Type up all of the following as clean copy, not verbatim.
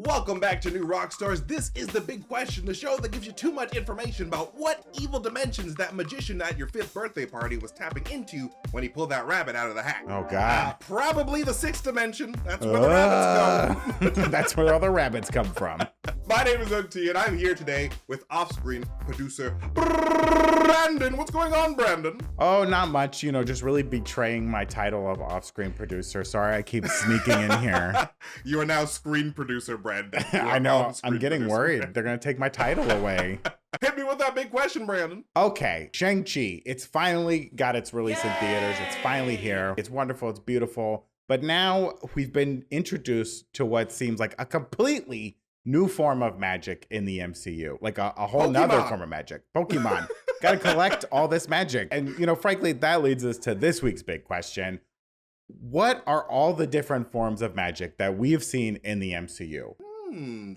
Welcome back to New Rockstars. This is The Big Question, the show that gives you too much information about what evil dimensions that magician at your 5th birthday party was tapping into when he pulled that rabbit out of the hat. Oh, God. Probably the 6th dimension. That's where the rabbits go. That's where all the rabbits come from. My name is MT, and I'm here today with off-screen producer Brandon. What's going on, Brandon? Oh, not much. You know, just really betraying my title of off-screen producer. Sorry, I keep sneaking in here. You are now screen producer, Brandon. I know. I'm getting worried. They're going to take my title away. Hit me with that big question, Brandon. Okay, Shang-Chi. It's finally got its release in theaters. It's finally here. It's wonderful. It's beautiful. But now we've been introduced to what seems like a completely new form of magic in the MCU, like a whole nother form of magic. Pokemon. Got to collect all this magic. And, you know, frankly, that leads us to this week's big question. What are all the different forms of magic that we've seen in the MCU?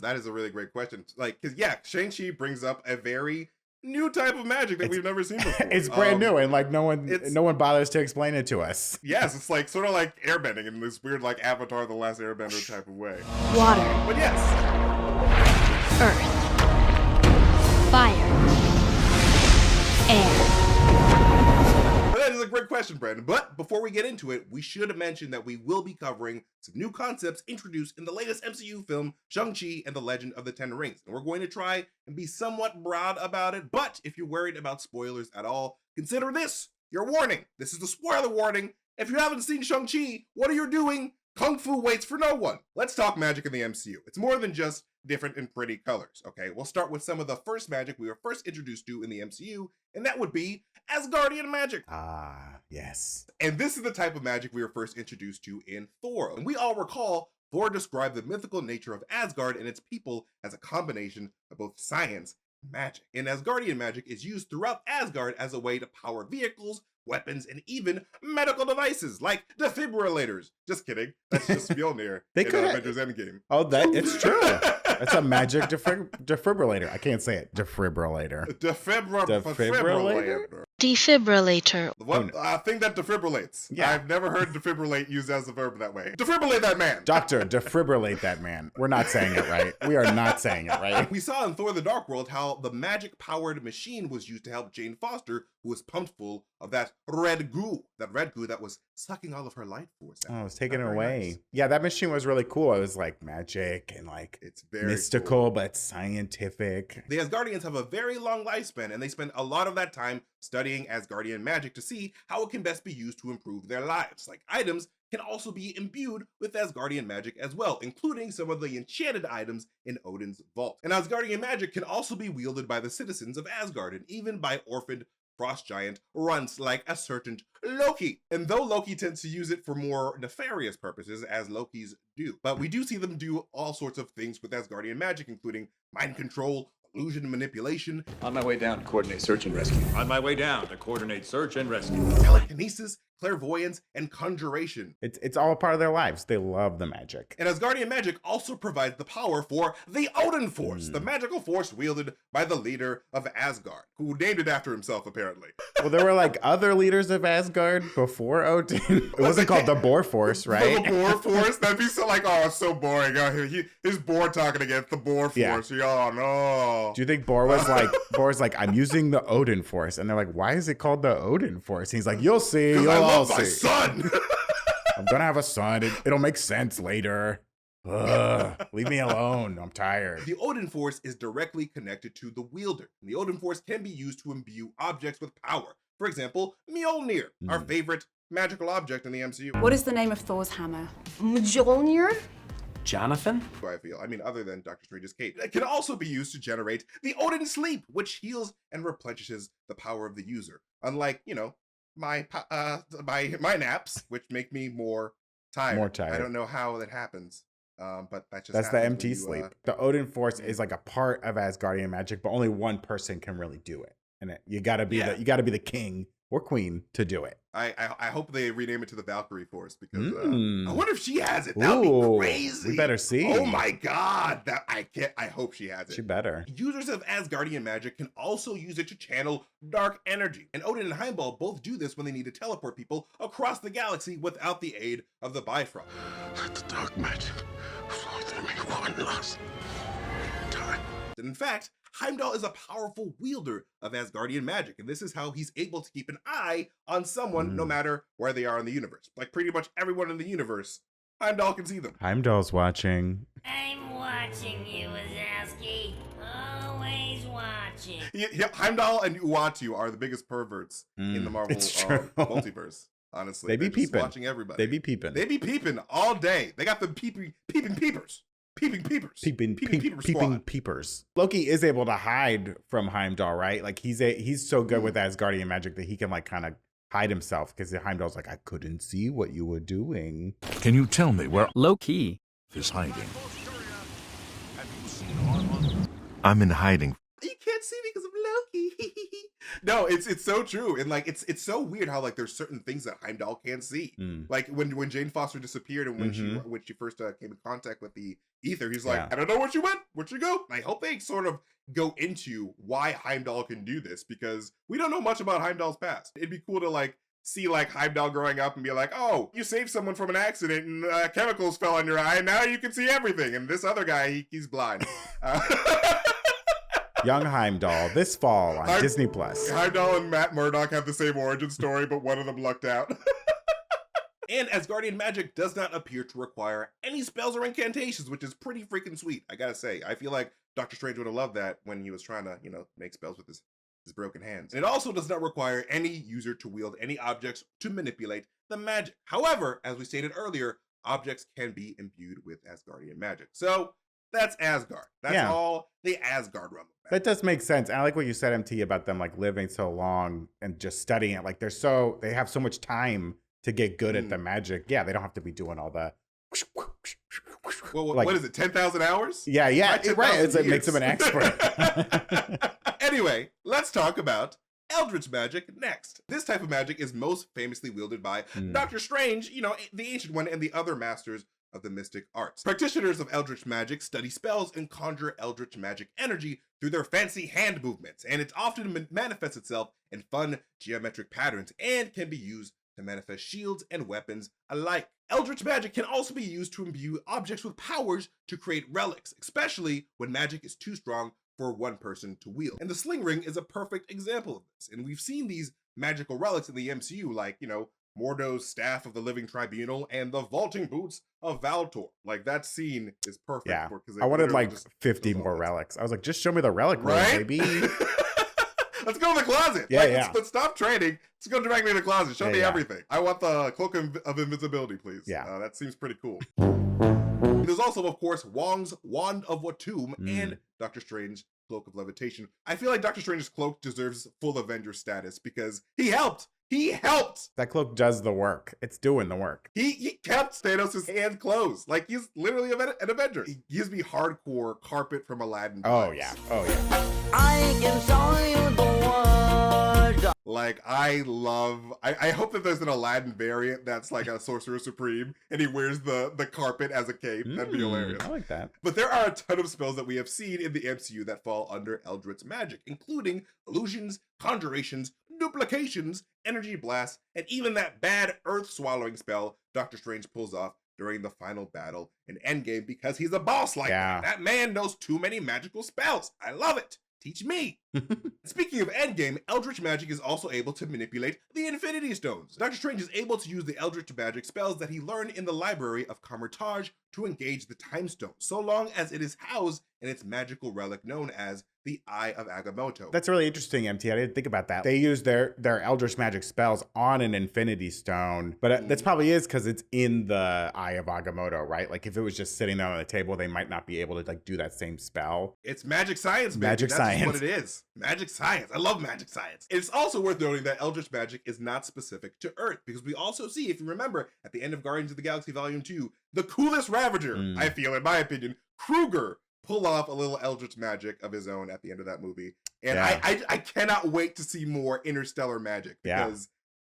That is a really great question. Like, because, yeah, Shang-Chi brings up a very new type of magic that we've never seen before. It's brand new, and like no one bothers to explain it to us. Yes, it's like sort of like airbending in this weird like Avatar: The Last Airbender type of way. Water. But yes. Earth. Fire. Air. But that is a great question, Brandon. But before we get into it, we should mention that we will be covering some new concepts introduced in the latest MCU film, Shang-Chi and the Legend of the Ten Rings. And we're going to try and be somewhat broad about it. But if you're worried about spoilers at all, consider this your warning. This is the spoiler warning. If you haven't seen Shang-Chi, what are you doing? Kung Fu waits for no one. Let's talk magic in the MCU. It's more than just different and pretty colors, okay? We'll start with some of the first magic we were first introduced to in the MCU, and that would be Asgardian Magic. Ah, yes. And this is the type of magic we were first introduced to in Thor. And we all recall Thor described the mythical nature of Asgard and its people as a combination of both science and magic. And Asgardian magic is used throughout Asgard as a way to power vehicles, weapons, and even medical devices like defibrillators. Just kidding. That's just Mjolnir in Avengers Endgame. Oh, it's true. That's a magic defibrillator. I can't say it. Defibrillator. Defibrillator. Defibrillator. What thing that defibrillates. Yeah. I've never heard defibrillate used as a verb that way. Defibrillate that man. Doctor, defibrillate that man. We're not saying it right. We are not saying it right. We saw in Thor: The Dark World how the magic-powered machine was used to help Jane Foster, who was pumped full of that red goo that was sucking all of her life force out. Oh, it was taking it away. Nice. Yeah, that machine was really cool. It was like magic and like it's very mystical, cool, but scientific. The Asgardians have a very long lifespan, and they spend a lot of that time studying Asgardian magic to see how it can best be used to improve their lives. Like items can also be imbued with Asgardian magic as well, including some of the enchanted items in Odin's vault. And Asgardian magic can also be wielded by the citizens of Asgard and even by orphaned frost giant runts like a certain Loki. And though Loki tends to use it for more nefarious purposes, as Lokis do, but we do see them do all sorts of things with Asgardian magic, including mind control, illusion manipulation. On my way down to coordinate search and rescue. On my way down to coordinate search and rescue. Telekinesis, clairvoyance, and conjuration. It's all a part of their lives. They love the magic. And Asgardian magic also provides the power for the Odin Force, the magical force wielded by the leader of Asgard, who named it after himself, apparently. Well, there were like other leaders of Asgard before Odin. It wasn't called the Boar Force, right? The Boar Force? That'd be so like, oh, it's so boring. His Boar talking against the Boar Force. Yeah. Oh, no. Do you think Boar was like, I'm using the Odin Force? And they're like, why is it called the Odin Force? And he's like, you'll see. You'll all see. My son. I'm gonna have a son. It'll make sense later. Leave me alone. I'm tired. The Odin Force is directly connected to the wielder. And the Odin Force can be used to imbue objects with power. For example, Mjolnir, our favorite magical object in the MCU. What is the name of Thor's hammer? Mjolnir? Jonathan? I feel. I mean, other than Doctor Strange's cape. It can also be used to generate the Odin Sleep, which heals and replenishes the power of the user. Unlike, you know, my naps, which make me more tired. I don't know how that happens, but that's the MT sleep. The Odin Force is like a part of Asgardian magic, but only one person can really do it, and you gotta be the king or queen to do it. I hope they rename it to the Valkyrie Force because I wonder if she has it. That would be crazy. We better see. Oh my god, I hope she has it. She better. Users of Asgardian magic can also use it to channel dark energy. And Odin and Heimdall both do this when they need to teleport people across the galaxy without the aid of the Bifrost. Let the dark magic flow through only one last time. And in fact, Heimdall is a powerful wielder of Asgardian magic, and this is how he's able to keep an eye on someone no matter where they are in the universe. Like pretty much everyone in the universe, Heimdall can see them. Heimdall's watching. I'm watching you, Wazowski. Always watching. Heimdall and Uatu are the biggest perverts in the Marvel multiverse. Honestly, they be peeping. Watching everybody. They be peeping. They be peeping all day. They got the peeping peepers. Peeping peepers. Peeping squad. peepers. Loki is able to hide from Heimdall, right? Like he's so good with Asgardian magic that he can like kind of hide himself because Heimdall's like, I couldn't see what you were doing. Can you tell me where Loki is hiding? I'm in hiding. You can't see me because of Loki. No, it's so true, and like it's so weird how like there's certain things that Heimdall can't see. Like when Jane Foster disappeared and when she first came in contact with the ether, he's like, I don't know where she went, where'd she go? And I hope they sort of go into why Heimdall can do this, because we don't know much about Heimdall's past. It'd be cool to like see like Heimdall growing up and be like, oh, you saved someone from an accident and chemicals fell on your eye, and now you can see everything, and this other guy he's blind. Young Heimdall this fall on Disney Plus. Heimdall and Matt Murdock have the same origin story, but one of them lucked out. And Asgardian magic does not appear to require any spells or incantations, which is pretty freaking sweet. I gotta say, I feel like Doctor Strange would have loved that when he was trying to, make spells with his broken hands. And it also does not require any user to wield any objects to manipulate the magic. However, as we stated earlier, objects can be imbued with Asgardian magic. So that's Asgard. That's all the Asgard realm. That does make sense. I like what you said, MT, about them like living so long and just studying it. Like they have so much time to get good at the magic. Yeah, they don't have to be doing all the. Well, what is it? 10,000 hours? Yeah, right. It makes them an expert. Anyway, let's talk about Eldritch Magic next. This type of magic is most famously wielded by Doctor Strange, the Ancient One, and the other masters of the mystic arts. Practitioners of Eldritch Magic study spells and conjure Eldritch Magic energy through their fancy hand movements, and it often manifests itself in fun geometric patterns and can be used to manifest shields and weapons alike. Eldritch Magic can also be used to imbue objects with powers to create relics, especially when magic is too strong for one person to wield. And the Sling Ring is a perfect example of this, and we've seen these magical relics in the MCU, like, Mordo's Staff of the Living Tribunal and the Vaulting Boots of Valtor. Like, that scene is perfect. Yeah, I wanted like 50 more relics. I was like, just show me the relic room, baby. Let's go to the closet. Let's stop trading. Let's go directly to the closet. Show me everything. I want the Cloak of Invisibility, please. Yeah. That seems pretty cool. There's also, of course, Wang's Wand of Watum and Doctor Strange's Cloak of Levitation. I feel like Doctor Strange's cloak deserves full Avenger status because he helped. He helped. That cloak does the work. It's doing the work. He kept Thanos' hands closed. Like, he's literally an Avenger. He gives me hardcore carpet from Aladdin vibes. Oh, yeah. I can show you the world. Like, I hope that there's an Aladdin variant that's like a Sorcerer Supreme and he wears the carpet as a cape. That'd be hilarious. I like that. But there are a ton of spells that we have seen in the MCU that fall under Eldritch Magic, including illusions, conjurations, duplications, energy blasts, and even that bad earth-swallowing spell Doctor Strange pulls off during the final battle in Endgame because he's a boss like that. That man knows too many magical spells. I love it. Teach me. Speaking of Endgame, Eldritch Magic is also able to manipulate the Infinity Stones. Doctor Strange is able to use the Eldritch Magic spells that he learned in the library of Kamar-Taj to engage the Time Stone, so long as it is housed in its magical relic known as the Eye of Agamotto. That's really interesting, MT. I didn't think about that. They use their Eldritch Magic spells on an Infinity Stone, but that's probably is because it's in the Eye of Agamotto, right? Like if it was just sitting there on the table, they might not be able to like do that same spell. It's magic science, baby. Magic science. That's what it is. Magic science. I love magic science. It's also worth noting that Eldritch Magic is not specific to Earth, because we also see, if you remember, at the end of Guardians of the Galaxy Volume 2, the coolest Ravager, I feel, in my opinion, Kruger, pull off a little Eldritch Magic of his own at the end of that movie. And I cannot wait to see more interstellar magic, because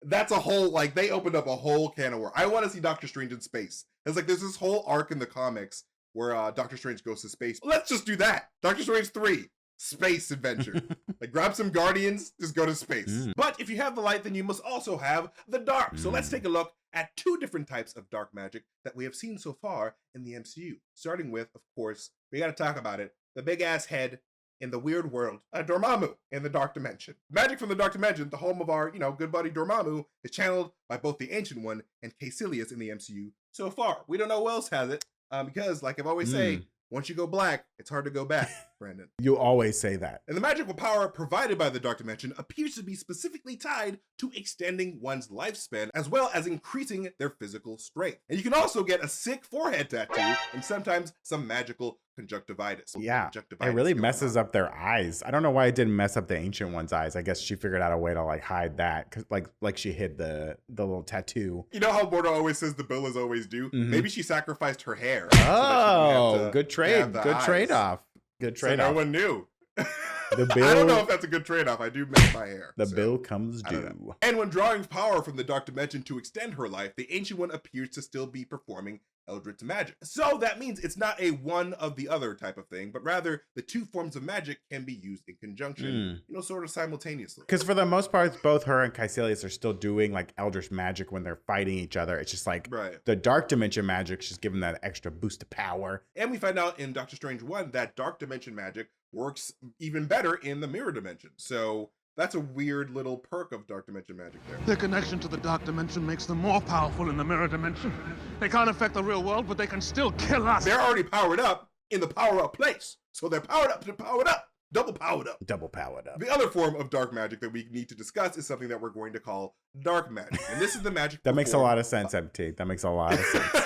that's a whole, like, they opened up a whole can of worms. I want to see Doctor Strange in space. It's like there's this whole arc in the comics where Doctor Strange goes to space. Let's just do that. Doctor Strange 3. Space adventure. Like, grab some Guardians, just go to space. But if you have the light, then you must also have the dark. So let's take a look at 2 different types of dark magic that we have seen so far in the MCU. Starting with, of course, we gotta talk about it, the big-ass head in the weird world, Dormammu in the Dark Dimension. Magic from the Dark Dimension, the home of our, good buddy Dormammu, is channeled by both the Ancient One and Caecilius in the MCU so far. We don't know who else has it, because, like I've always say, once you go black, it's hard to go back, Brandon. You always say that. And the magical power provided by the Dark Dimension appears to be specifically tied to extending one's lifespan, as well as increasing their physical strength. And you can also get a sick forehead tattoo, and sometimes some magical conjunctivitis. Yeah, it really messes up their eyes. I don't know why it didn't mess up the Ancient One's eyes. I guess she figured out a way to like hide that, cause like she hid the little tattoo. You know how Mordo always says the Billas always do? Maybe she sacrificed her hair. Oh, good trade. Good trade-off. Good trade-off. So no one knew. The bill, I don't know if that's a good trade-off. I do miss my hair. The bill comes due. And when drawing power from the Dark Dimension to extend her life, the Ancient One appears to still be performing Eldritch Magic. So that means it's not a one of the other type of thing, but rather the 2 forms of magic can be used in conjunction, sort of simultaneously. Because for the most part, both her and Caecilius are still doing like Eldritch Magic when they're fighting each other. It's just like the Dark Dimension magic's just giving that extra boost of power. And we find out in Doctor Strange 1 that Dark Dimension magic works even better in the Mirror Dimension. So that's a weird little perk of Dark Dimension magic there. Their connection to the Dark Dimension makes them more powerful in the Mirror Dimension. They can't affect the real world, but they can still kill us. They're already powered up in the power-up place. So they're powered up to powered up. Double powered up. Double powered up. The other form of dark magic that we need to discuss is something that we're going to call dark magic. And this is the magic that makes a lot of sense, MT. That makes a lot of sense.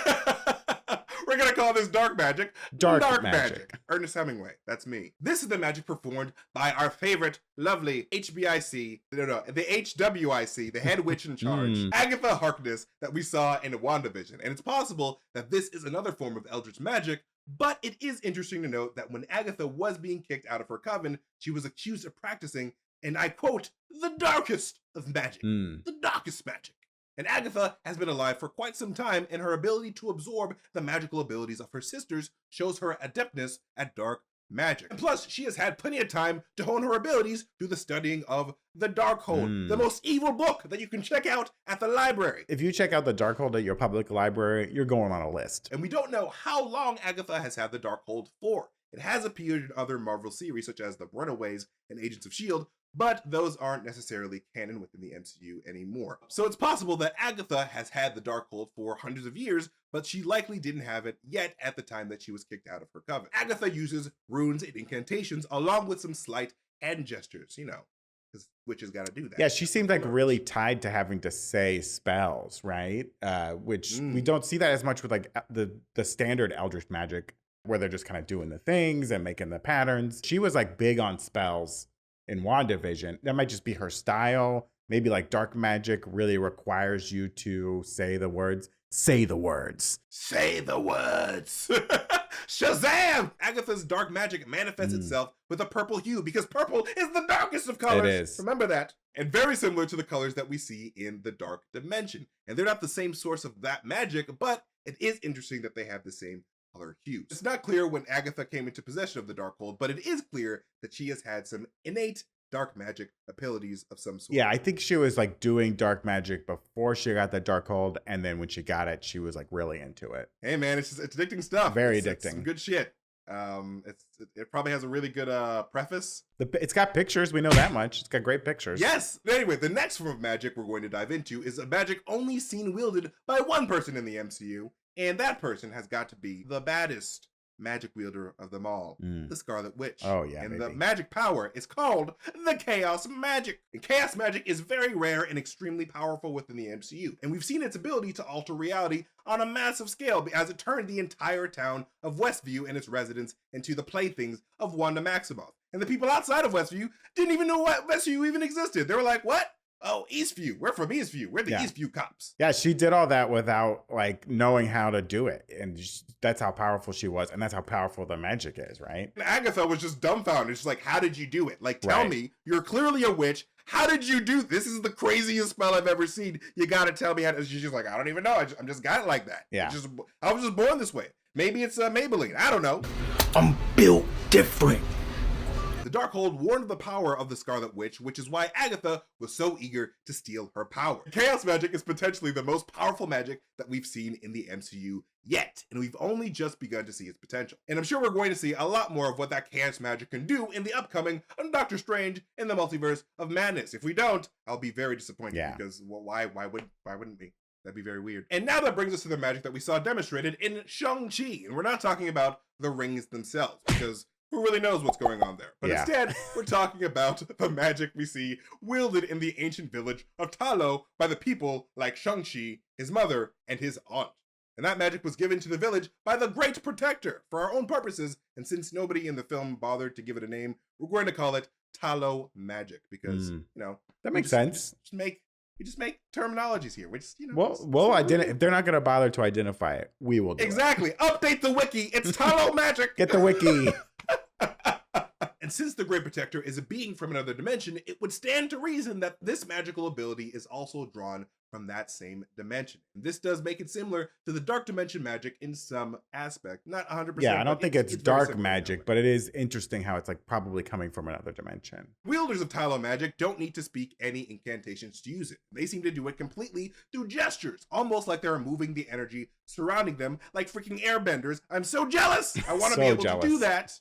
We're going to call this dark magic. Dark magic. Ernest Hemingway. That's me. This is the magic performed by our favorite, lovely the HWIC, the head witch in charge, Agatha Harkness, that we saw in WandaVision. And it's possible that this is another form of Eldritch Magic, but it is interesting to note that when Agatha was being kicked out of her coven, she was accused of practicing, and I quote, the darkest of magic. The darkest magic. And Agatha has been alive for quite some time, and her ability to absorb the magical abilities of her sisters shows her adeptness at dark magic. And plus, she has had plenty of time to hone her abilities through the studying of the Darkhold, the most evil book that you can check out at the library. If you check out the Darkhold at your public library, you're going on a list. And we don't know how long Agatha has had the Darkhold for. It has appeared in other Marvel series such as The Runaways and Agents of S.H.I.E.L.D., but those aren't necessarily canon within the MCU anymore. So it's possible that Agatha has had the Darkhold for hundreds of years, but she likely didn't have it yet at the time that she was kicked out of her coven. Agatha uses runes and incantations along with some sleight hand gestures, because witches gotta do that. Yeah, she seemed like really tied to having to say spells, right? Which we don't see that as much with like the standard Eldritch Magic, where they're just kind of doing the things and making the patterns. She was like big on spells in WandaVision. That might just be her style. Maybe like dark magic really requires you to say the words. Say the words. Say the words. Shazam! Agatha's dark magic manifests itself with a purple hue because purple is the darkest of colors. It is. Remember that. And very similar to the colors that we see in the Dark Dimension. And they're not the same source of that magic, but it is interesting that they have the same color hues. It's not clear when Agatha came into possession of the Darkhold, but it is clear that she has had some innate dark magic abilities of some sort. Yeah, I think she was like doing dark magic before she got the Darkhold, and then when she got it, she was like really into it. Hey man, it's addicting stuff. Very addicting. It's some good shit. It probably has a really good preface. It's got pictures. We know that much. It's got great pictures. Yes. Anyway, the next form of magic we're going to dive into is a magic only seen wielded by one person in the MCU, and that person has got to be the baddest magic wielder of them all, the Scarlet Witch. Oh yeah, and maybe. The magic power is called the Chaos Magic. And Chaos Magic is very rare and extremely powerful within the MCU, and we've seen its ability to alter reality on a massive scale as it turned the entire town of Westview and its residents into the playthings of Wanda Maximoff. And the people outside of Westview didn't even know what Westview even existed. They were like, what? Oh, Eastview. We're from Eastview. We're the Eastview cops. Yeah, she did all that without like knowing how to do it. And that's how powerful she was. And that's how powerful the magic is, right? And Agatha was just dumbfounded. She's like, how did you do it? Like, tell me, you're clearly a witch. How did you do this? Is the craziest spell I've ever seen. You got to tell me how to. She's just like, I don't even know. I'm just got it like that. Yeah. I was just born this way. Maybe it's Maybelline. I don't know. I'm built different. the Darkhold warned of the power of the Scarlet Witch, which is why Agatha was so eager to steal her power. Chaos magic is potentially the most powerful magic that we've seen in the MCU yet, and we've only just begun to see its potential. And I'm sure we're going to see a lot more of what that chaos magic can do in the upcoming Doctor Strange in the Multiverse of Madness. If we don't, I'll be very disappointed because well, why wouldn't we? That'd be very weird. And now that brings us to the magic that we saw demonstrated in Shang-Chi. And we're not talking about the rings themselves, because who really knows what's going on there? But instead, we're talking about the magic we see wielded in the ancient village of Tallow by the people like Shang-Chi, his mother, and his aunt. And that magic was given to the village by the Great Protector for our own purposes. And since nobody in the film bothered to give it a name, we're going to call it Tallow Magic because, you know, that makes sense. We just make terminologies here. We just, you know. Well, if they're not going to bother to identify it, we will do exactly. Update the wiki. It's Tallow Magic. Get the wiki. And since the Great Protector is a being from another dimension, it would stand to reason that this magical ability is also drawn from that same dimension. And this does make it similar to the Dark Dimension magic in some aspect. Not 100%. Yeah, I don't think it's dark magic, but it is interesting how it's like probably coming from another dimension. Wielders of Tallow Magic don't need to speak any incantations to use it. They seem to do it completely through gestures, almost like they're moving the energy surrounding them like freaking airbenders. I'm so jealous! I want to be able to do that.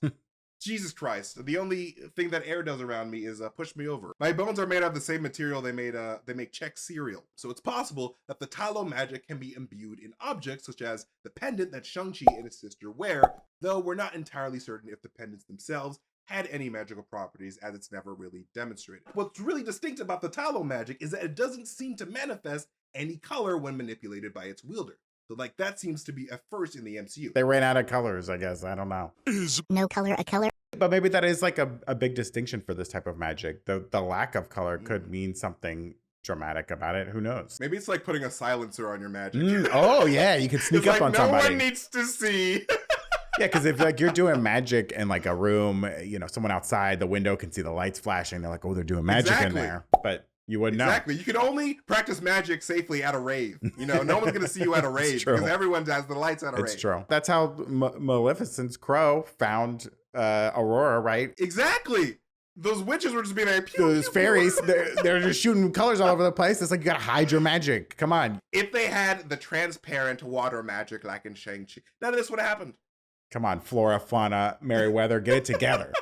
Jesus Christ. The only thing that air does around me is push me over. My bones are made out of the same material they make Czech cereal. So it's possible that the Tallow Magic can be imbued in objects such as the pendant that Shang-Chi and his sister wear, though we're not entirely certain if the pendants themselves had any magical properties, as it's never really demonstrated. What's really distinct about the Tallow Magic is that it doesn't seem to manifest any color when manipulated by its wielder. So like that seems to be a first in the MCU. They ran out of colors, I guess. I don't know. Is no color a color? But maybe that is like a big distinction for this type of magic. The lack of color could mean something dramatic about it. Who knows? Maybe it's like putting a silencer on your magic. Oh yeah, you could sneak up on somebody. No one needs to see. Yeah, because if like you're doing magic in like a room, you know, someone outside the window can see the lights flashing. They're like, oh, they're doing magic in there. But you wouldn't know. Exactly. You can only practice magic safely at a rave. You know, no one's going to see you at a rave because everyone has the lights at a rave. It's true. That's how Maleficent's crow found Aurora, right? Exactly. Those witches were just being like, those fairies, they're just shooting colors all over the place. It's like you gotta hide your magic. Come on. If they had the transparent water magic like in Shang-Chi, none of this would have happened. Come on, Flora, Fauna, Merryweather, get it together.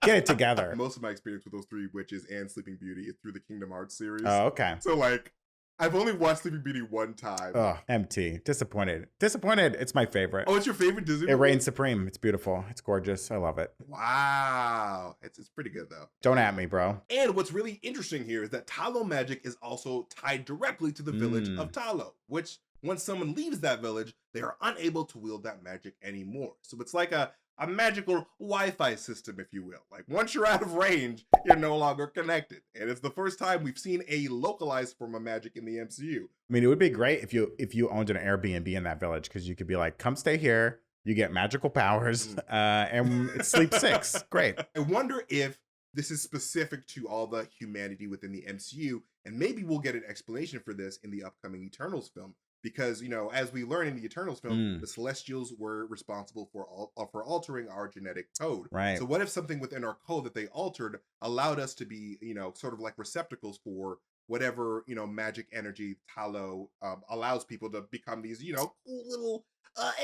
Get it together. Most of my experience with those three witches and Sleeping Beauty is through the Kingdom Hearts series. Oh, okay. So like, I've only watched Sleeping Beauty one time. Oh, empty. Disappointed. Disappointed. It's my favorite. Oh, it's your favorite Disney movie? It reigns supreme. It's beautiful. It's gorgeous. I love it. Wow. It's pretty good though. Don't at me, bro. And what's really interesting here is that Tallow Magic is also tied directly to the village of Tallow, which once someone leaves that village, they are unable to wield that magic anymore. So it's like a magical Wi-Fi system, if you will. Like once you're out of range, you're no longer connected. And it's the first time we've seen a localized form of magic in the MCU. I mean, it would be great if you owned an Airbnb in that village, because you could be like, come stay here. You get magical powers, and it's sleep 6. Great. I wonder if this is specific to all the humanity within the MCU, and maybe we'll get an explanation for this in the upcoming Eternals film. Because, you know, as we learn in the Eternals film, the Celestials were responsible for altering our genetic code. Right. So what if something within our code that they altered allowed us to be, you know, sort of like receptacles for whatever, you know, magic energy Tallow allows people to become these, you know, cool little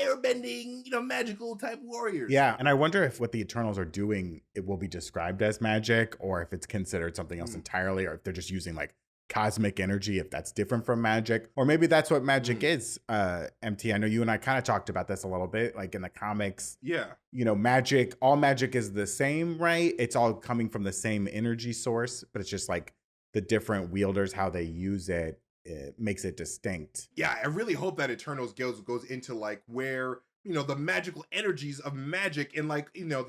airbending, you know, magical type warriors. Yeah. And I wonder if what the Eternals are doing, it will be described as magic, or if it's considered something else entirely, or if they're just using like cosmic energy, if that's different from magic, or maybe that's what magic is. MT, I know you and I kind of talked about this a little bit, like in the comics. Yeah, you know, all magic is the same, right? It's all coming from the same energy source, but it's just like the different wielders, how they use it, it makes it distinct. Yeah, I really hope that Eternals goes into like where, you know, the magical energies of magic and like, you know,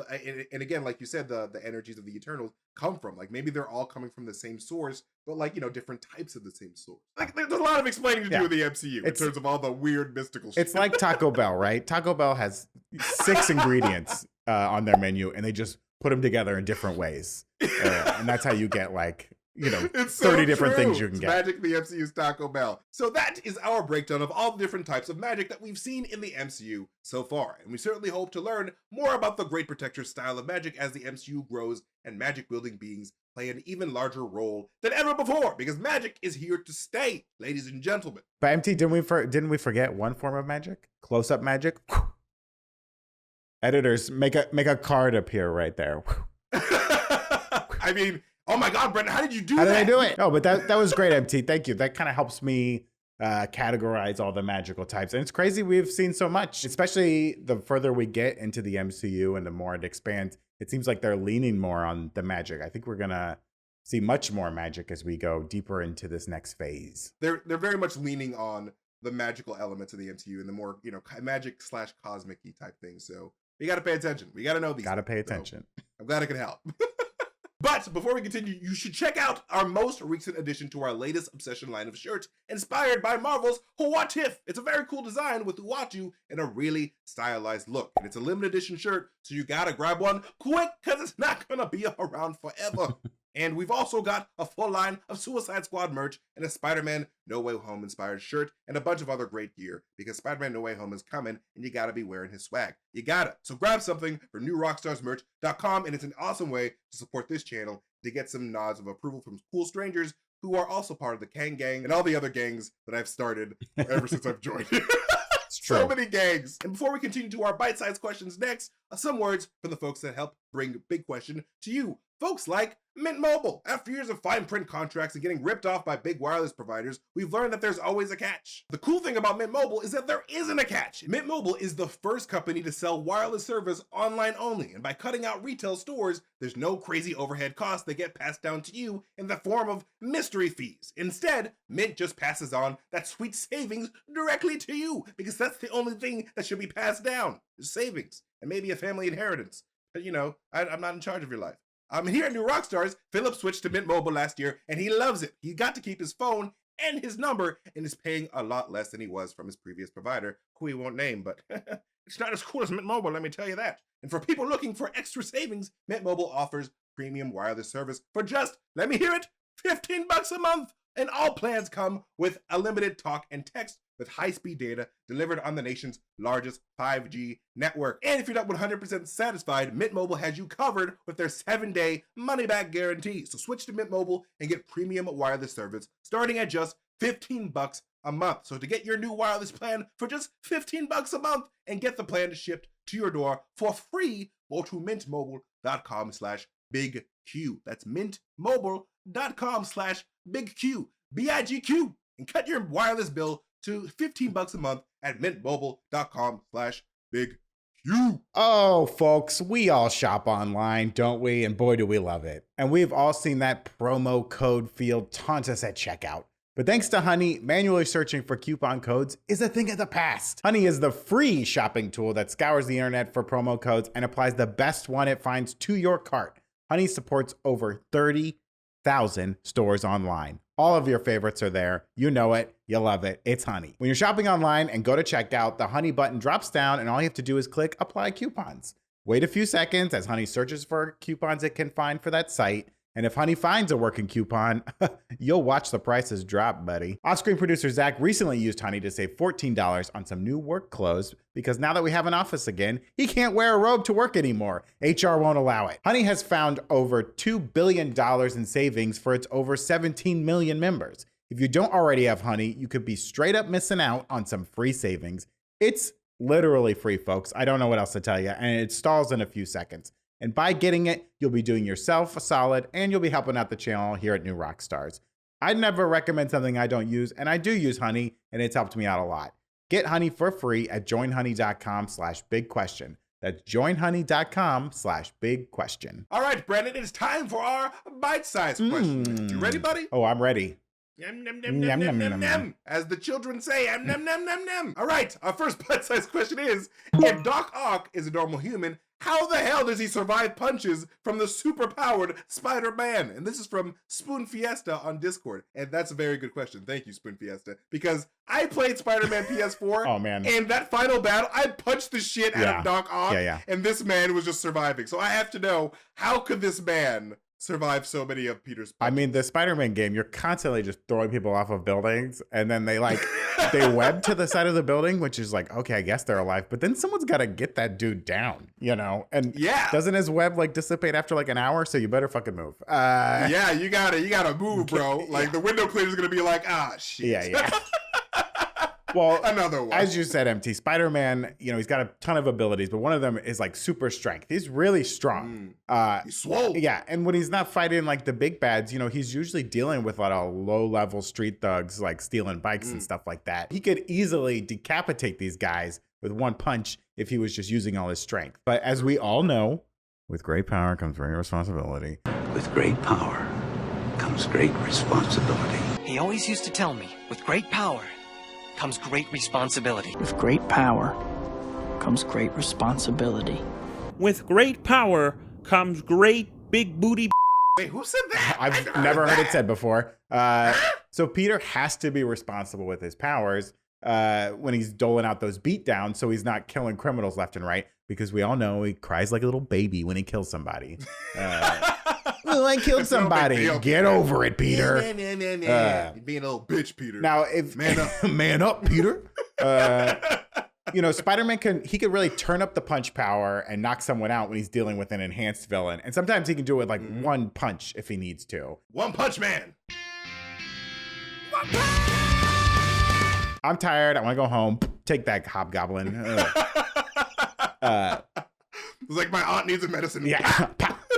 and again, like you said, the energies of the Eternals come from. Like maybe they're all coming from the same source, but like, you know, different types of the same source. Like there's a lot of explaining to do with the MCU in terms of all the weird mystical shit. It's like Taco Bell, right? Taco Bell has 6 ingredients on their menu, and they just put them together in different ways. And that's how you get like It's 30 different things you can It's get. Magic the MCU's Taco Bell. So that is our breakdown of all the different types of magic that we've seen in the MCU so far. And we certainly hope to learn more about the Great Protector style of magic as the MCU grows and magic wielding beings play an even larger role than ever before, because magic is here to stay, ladies and gentlemen. But MT, didn't we forget one form of magic? Close-up magic? Editors, make a card appear right there. I mean, oh my God, Brendan, how did you do How that? did I do it? No, but that was great, MT. Thank you. That kind of helps me categorize all the magical types. And it's crazy we've seen so much, especially the further we get into the MCU and the more it expands. It seems like they're leaning more on the magic. I think we're going to see much more magic as we go deeper into this next phase. They're very much leaning on the magical elements of the MCU and the more, magic / cosmic-y type things. So we got to pay attention. We got to know these. Got to things. pay attention. So I'm glad I could help. But before we continue, you should check out our most recent addition to our latest Obsession line of shirts, inspired by Marvel's What If. It's a very cool design with Uatu in a really stylized look. And it's a limited edition shirt, so you gotta grab one quick, because it's not gonna be around forever. And we've also got a full line of Suicide Squad merch and a Spider-Man No Way Home inspired shirt and a bunch of other great gear, because Spider-Man No Way Home is coming and you gotta be wearing his swag. You gotta. So grab something for newrockstarsmerch.com, and it's an awesome way to support this channel to get some nods of approval from cool strangers who are also part of the Kang Gang and all the other gangs that I've started ever since I've joined. So many gangs. And before we continue to our bite-sized questions next, some words from the folks that help bring Big Question to you. Folks like Mint Mobile. After years of fine print contracts and getting ripped off by big wireless providers, we've learned that there's always a catch. The cool thing about Mint Mobile is that there isn't a catch. Mint Mobile is the first company to sell wireless service online only, and by cutting out retail stores, there's no crazy overhead costs that get passed down to you in the form of mystery fees. Instead, Mint just passes on that sweet savings directly to you, because that's the only thing that should be passed down, is savings, and maybe a family inheritance. But I'm not in charge of your life. Here at New Rockstars, Philip switched to Mint Mobile last year, and he loves it. He got to keep his phone and his number, and is paying a lot less than he was from his previous provider, who he won't name, but it's not as cool as Mint Mobile, let me tell you that. And for people looking for extra savings, Mint Mobile offers premium wireless service for just, let me hear it, $15 a month. And all plans come with unlimited talk and text with high-speed data delivered on the nation's largest 5G network. And if you're not 100% satisfied, Mint Mobile has you covered with their 7-day money-back guarantee. So switch to Mint Mobile and get premium wireless service starting at just $15 a month. So to get your new wireless plan for just $15 a month and get the plan shipped to your door for free, go to mintmobile.com/bigq. That's mintmobile.com/bigq, BIGQ, and cut your wireless bill to $15 a month at mintmobile.com/bigq. Oh, folks, we all shop online, don't we? And boy, do we love it. And we've all seen that promo code field taunt us at checkout. But thanks to Honey, manually searching for coupon codes is a thing of the past. Honey is the free shopping tool that scours the internet for promo codes and applies the best one it finds to your cart. Honey supports over 30,000 stores online. All of your favorites are there. You know it. You love it. It's Honey. When you're shopping online and go to checkout, the Honey button drops down and all you have to do is click Apply Coupons. Wait a few seconds as Honey searches for coupons it can find for that site. And if Honey finds a working coupon, you'll watch the prices drop, buddy. Off-screen producer Zach recently used Honey to save $14 on some new work clothes because now that we have an office again, he can't wear a robe to work anymore. HR won't allow it. Honey has found over $2 billion in savings for its over 17 million members. If you don't already have Honey, you could be straight up missing out on some free savings. It's literally free, folks. I don't know what else to tell you, and it installs in a few seconds. And by getting it, you'll be doing yourself a solid and you'll be helping out the channel here at New Rockstars. I'd never recommend something I don't use, and I do use Honey, and it's helped me out a lot. Get Honey for free at joinhoney.com/bigquestion. That's joinhoney.com/bigquestion. All right, Brandon, it's time for our bite-sized question. You ready, buddy? Oh, I'm ready. Yum, yum, yum, yum, yum, yum, yum. As the children say, yum, yum, yum, yum, yum. All right, our first bite-sized question is, if Doc Ock is a normal human, how the hell does he survive punches from the super-powered Spider-Man? And this is from Spoon Fiesta on Discord. And that's a very good question. Thank you, Spoon Fiesta. Because I played Spider-Man PS4. Oh, man. And that final battle, I punched the shit out of Doc Ock. Yeah. And this man was just surviving. So I have to know, how could this man survive so many of Peter's I mean, the Spider-Man game, you're constantly just throwing people off of buildings, and then they they web to the side of the building, which is like, okay, I guess they're alive. But then someone's got to get that dude down, And doesn't his web like dissipate after like an hour? So you better fucking move. Yeah, you gotta move, bro. Like the window cleaner's gonna be like, ah, shit. Yeah. Well, another one. As you said, MT, Spider-Man, he's got a ton of abilities, but one of them is like super strength. He's really strong. He's swole. Yeah, and when he's not fighting like the big bads, he's usually dealing with a lot of low-level street thugs like stealing bikes and stuff like that. He could easily decapitate these guys with one punch if he was just using all his strength. But as we all know, with great power comes great responsibility. With great power comes great responsibility. He always used to tell me, with great power comes great responsibility. With great power comes great responsibility. With great power comes great big booty. Wait, who said that? I've never heard it said before. So Peter has to be responsible with his powers when he's doling out those beatdowns, so he's not killing criminals left and right, because we all know he cries like a little baby when he kills somebody. Well, I killed somebody. Get over it, Peter. You're being a little bitch, Peter. Now, if man up, man up, Peter. Spider-Man could really turn up the punch power and knock someone out when he's dealing with an enhanced villain, and sometimes he can do it like one punch if he needs to. One Punch Man. I'm tired. I want to go home. Take that, Hobgoblin. It's like my aunt needs a medicine. Yeah.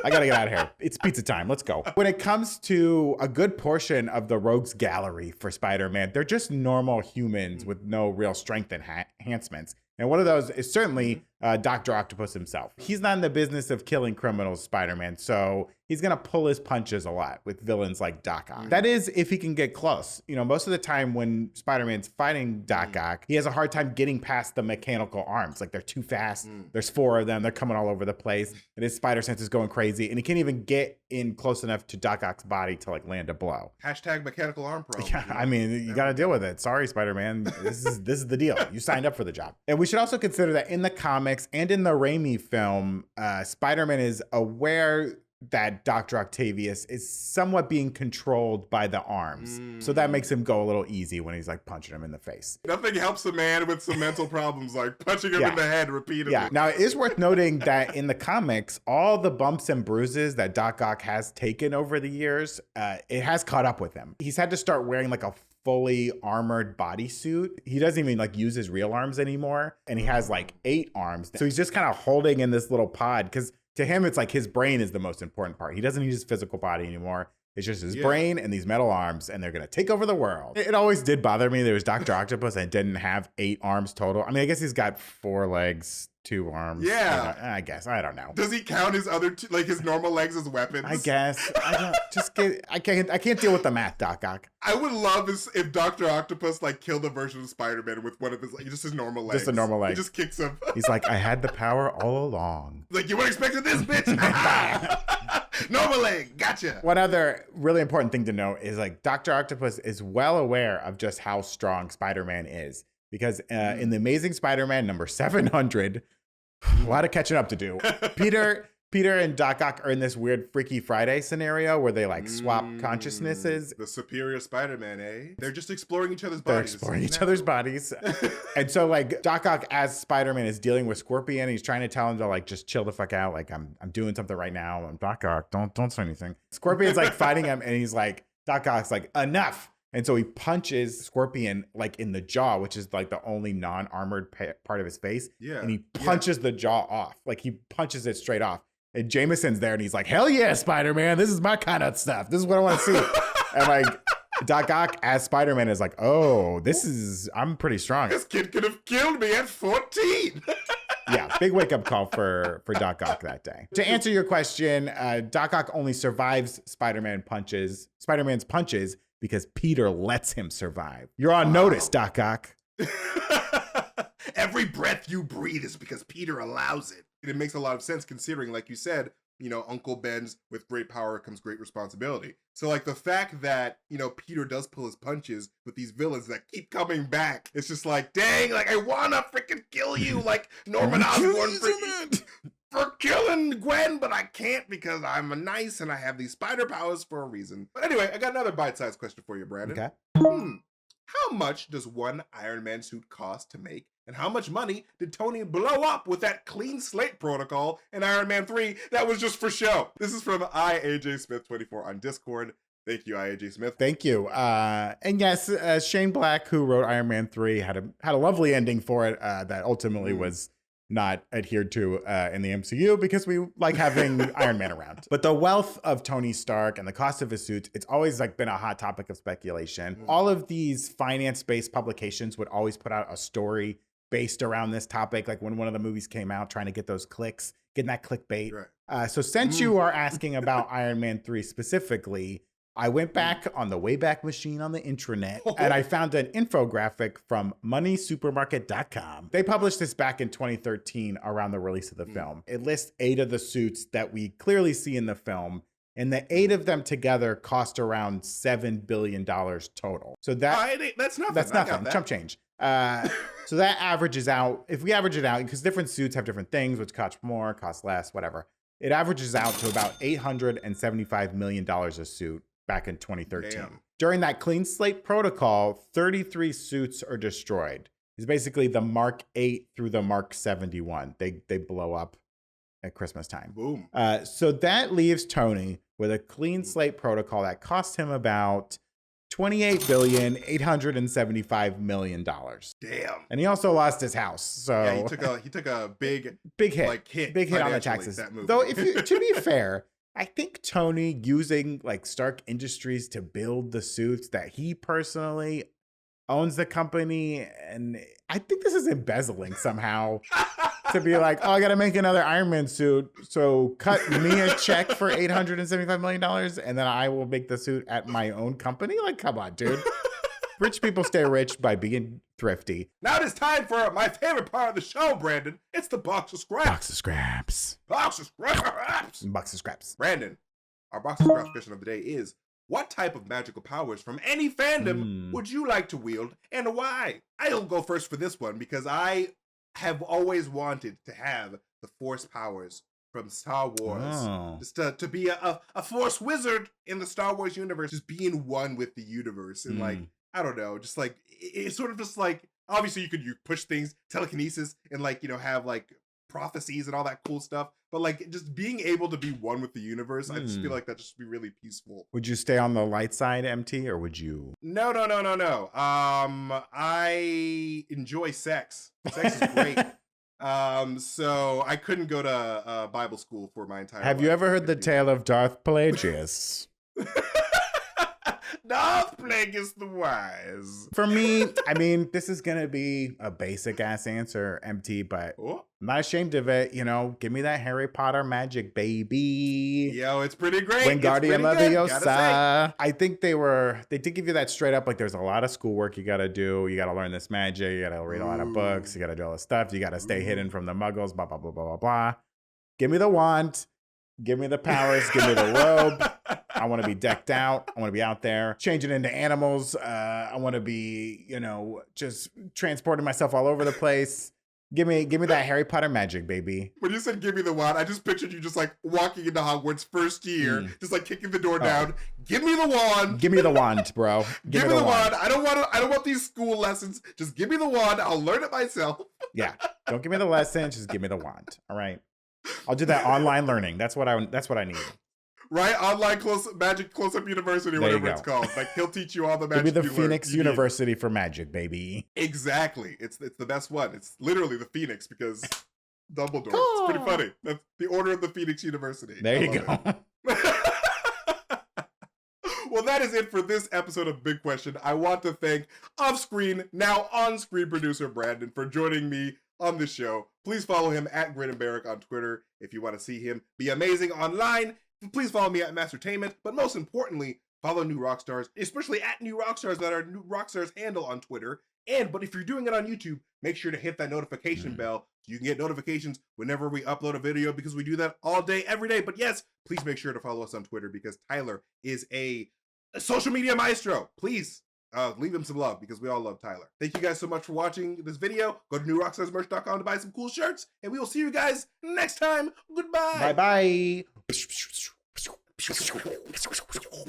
I gotta get out of here. It's pizza time. Let's go. When it comes to a good portion of the rogues gallery for Spider-Man, they're just normal humans with no real strength enhancements. And one of those is certainly Dr. Octopus himself. He's not in the business of killing criminals, Spider-Man, so he's gonna pull his punches a lot with villains like Doc Ock. That is, if he can get close. Most of the time when Spider-Man's fighting Doc Ock, he has a hard time getting past the mechanical arms. Like, they're too fast. There's 4 of them. They're coming all over the place. And his spider sense is going crazy. And he can't even get in close enough to Doc Ock's body to like land a blow. Hashtag mechanical arm problem. Yeah, I mean, you gotta deal with it. Sorry, Spider-Man. This is the deal. You signed up for the job. And we should also consider that in the comics and in the Raimi film, Spider-Man is aware that Dr. Octavius is somewhat being controlled by the arms. So that makes him go a little easy when he's like punching him in the face. Nothing helps a man with some mental problems like punching him in the head repeatedly. Yeah. Now, it is worth noting that in the comics, all the bumps and bruises that Doc Ock has taken over the years, it has caught up with him. He's had to start wearing like a fully armored bodysuit. He doesn't even like use his real arms anymore. And he has like 8 arms. So he's just kind of holding in this little pod, because to him, it's like his brain is the most important part. He doesn't need his physical body anymore. It's just his brain and these metal arms, and they're going to take over the world. It always did bother me. There was Dr. Octopus and didn't have 8 arms total. I mean, I guess he's got 4 legs, 2 arms. Yeah. I guess. I don't know. Does he count his other two, like his normal legs as weapons? I guess. I can't deal with the math, Doc Ock. I would love if Dr. Octopus like killed a version of Spider-Man with one of his, like, just his normal legs. Just a normal leg. He just kicks him. He's like, I had the power all along. Like, you weren't expecting this, bitch? Normal leg. Gotcha. One other really important thing to note is like Dr. Octopus is well aware of just how strong Spider-Man is, because in the Amazing Spider-Man number 700, a lot of catching up to do. Peter and Doc Ock are in this weird Freaky Friday scenario where they like swap consciousnesses. The superior Spider-Man, eh? They're just exploring each other's bodies. They're exploring each other's bodies. And so like Doc Ock as Spider-Man is dealing with Scorpion, and he's trying to tell him to like just chill the fuck out. Like, I'm doing something right now. I'm Doc Ock, don't say anything. Scorpion's like fighting him, and he's like, Doc Ock's like, enough. And so he punches Scorpion like in the jaw, which is like the only non-armored part of his face. Yeah. And he punches the jaw off. Like, he punches it straight off. And Jameson's there, and he's like, hell yeah, Spider-Man. This is my kind of stuff. This is what I want to see. And like, Doc Ock as Spider-Man is like, oh, I'm pretty strong. This kid could have killed me at 14. Yeah, big wake-up call for Doc Ock that day. To answer your question, Doc Ock only survives Spider-Man's punches because Peter lets him survive. You're on notice, Doc Ock. Every breath you breathe is because Peter allows it. It makes a lot of sense considering, like you said, Uncle Ben's with great power comes great responsibility. So like the fact that, Peter does pull his punches with these villains that keep coming back, it's just like, dang, like I wanna freaking kill you, like Norman Osborn freaking. for killing Gwen, but I can't because I'm nice and I have these spider powers for a reason. But anyway, I got another bite-sized question for you, Brandon. Okay. How much does one Iron Man suit cost to make? And how much money did Tony blow up with that clean slate protocol in Iron Man 3 that was just for show? This is from IAJ Smith 24 on Discord. Thank you, IAJ Smith. Thank you. And yes, Shane Black, who wrote Iron Man 3, had a lovely ending for it that ultimately was not adhered to in the MCU because we like having Iron Man around. But the wealth of Tony Stark and the cost of his suits, it's always like been a hot topic of speculation. All of these finance-based publications would always put out a story based around this topic, like when one of the movies came out, trying to get those clicks, getting that clickbait. Right. So since you are asking about Iron Man 3 specifically, I went back on the Wayback Machine on the intranet and I found an infographic from moneysupermarket.com. They published this back in 2013 around the release of the film. It lists 8 of the suits that we clearly see in the film, and the 8 of them together cost around $7 billion total. So that's nothing. That's nothing. Chump change. So that averages out, if we average it out, because different suits have different things, which cost more, cost less, whatever. It averages out to about $875 million a suit back in 2013. Damn. During that clean slate protocol, 33 suits are destroyed. It's basically the Mark 8 through the Mark 71. They blow up at Christmas time. Boom. So that leaves Tony with a clean slate protocol that cost him about $28,875 million. Damn. And he also lost his house. So yeah, he took a big hit. Big hit on the taxes. Though to be fair, I think Tony using like Stark Industries to build the suits that he personally owns the company, and I think this is embezzling somehow to be like, oh, I got to make another Iron Man suit, so cut me a check for $875 million, and then I will make the suit at my own company. Like, come on, dude. Rich people stay rich by being thrifty. Now it is time for my favorite part of the show, Brandon. It's the box of scraps. Box of scraps. Box of scraps. Box of scraps. Brandon, our box of scraps question of the day is, what type of magical powers from any fandom would you like to wield and why? I'll go first for this one because I have always wanted to have the Force powers from Star Wars. Just to be a Force wizard in the Star Wars universe, just being one with the universe and like, I don't know, just like, it's sort of just like, obviously you push things, telekinesis, and like, you know, have like prophecies and all that cool stuff. But like just being able to be one with the universe, I just feel like that just be really peaceful. Would you stay on the light side, MT, or would you? No. I enjoy sex. Sex is great. So I couldn't go to Bible school for my entire life. Have you ever heard the tale of Darth Pelagius? Darth Plagueis the Wise. For me, I mean, this is going to be a basic ass answer, MT, but I'm not ashamed of it. You know, give me that Harry Potter magic, baby. Yo, it's pretty great. Wingardium Leviosa. I think they did give you that straight up. Like, there's a lot of schoolwork you got to do. You got to learn this magic. You got to read a lot of books. You got to do all this stuff. You got to stay hidden from the muggles, blah, blah, blah, blah, blah, blah. Give me the wand. Give me the powers. Give me the robe. I want to be decked out. I want to be out there changing into animals. I want to be, you know, just transporting myself all over the place. Give me that Harry Potter magic, baby. When you said give me the wand, I just pictured you just like walking into Hogwarts first year, just like kicking the door down. Give me the wand. Give me the wand, bro. Give me the wand. I don't want these school lessons. Just give me the wand. I'll learn it myself. Yeah. Don't give me the lesson. Just give me the wand. All right. I'll do that online learning. That's what I need. Right? Online Magic Close-Up University, whatever it's called. Like, he'll teach you all the magic. Give me the Phoenix University for magic, baby. Exactly. It's the best one. It's literally the Phoenix because Dumbledore. It's pretty funny. That's the Order of the Phoenix University. There you go. Well, that is it for this episode of Big Question. I want to thank off-screen, now on-screen producer Brandon for joining me on this show. Please follow him at Grin and Barrick on Twitter if you want to see him be amazing online. Please follow me at MasterTainment, but most importantly, follow New Rockstars, especially at New Rockstars, that are New Rockstars handle on Twitter. But if you're doing it on YouTube, make sure to hit that notification bell so you can get notifications whenever we upload a video, because we do that all day, every day. But yes, please make sure to follow us on Twitter because Tyler is a social media maestro. Please Leave him some love because we all love Tyler. Thank you guys so much for watching this video. Go to newrockstarsmerch.com to buy some cool shirts, and we will see you guys next time. Goodbye. Bye-bye.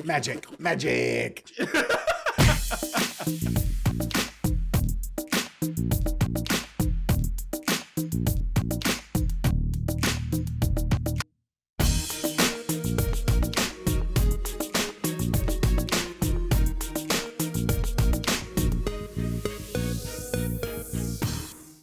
Magic. Magic.